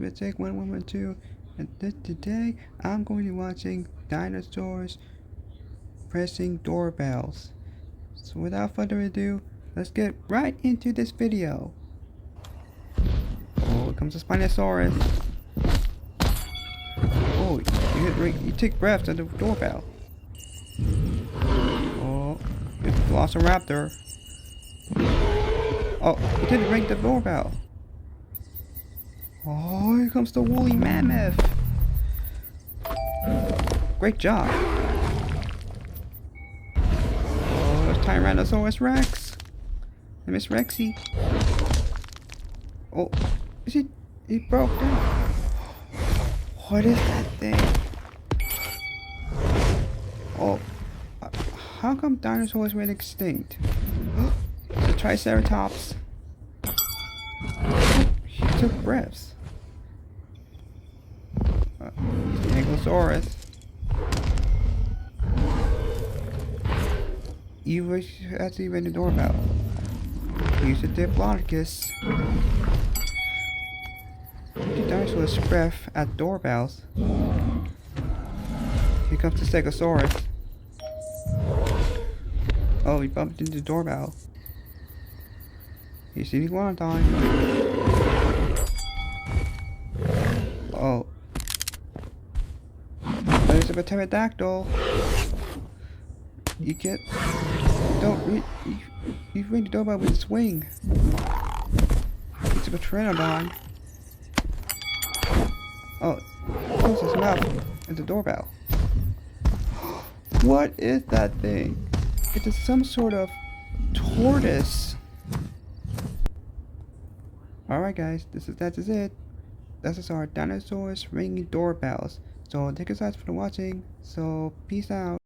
with Take 1112, and today I'm going to be watching Dinosaurs pressing doorbells. So without further ado, let's get right into this video. Oh, here comes the Spinosaurus. Oh, you take breaths at the doorbell. Oh, it's the Velociraptor. Oh, he didn't ring the doorbell. Oh, here comes the woolly mammoth. Great job. Oh, there's Tyrannosaurus Rex. And Miss Rexy. Oh, he broke down. What is that thing? Oh, how come dinosaurs went extinct? The Triceratops. He took breaths. The Ankylosaurus. You actually ring the doorbell. Use the Diplodocus. The dinosaurs breath at doorbells. Here comes the Stegosaurus. Oh, he bumped into the doorbell. Here's the Iguanodon. Oh. There's a pterodactyl. You get... You ring the doorbell with its wing. It's a pteranodon. Oh, close his mouth at the doorbell. What is that thing? It is some sort of tortoise. Alright guys, that is it. That is our dinosaurs ringing doorbells. So thank you guys for watching. So peace out.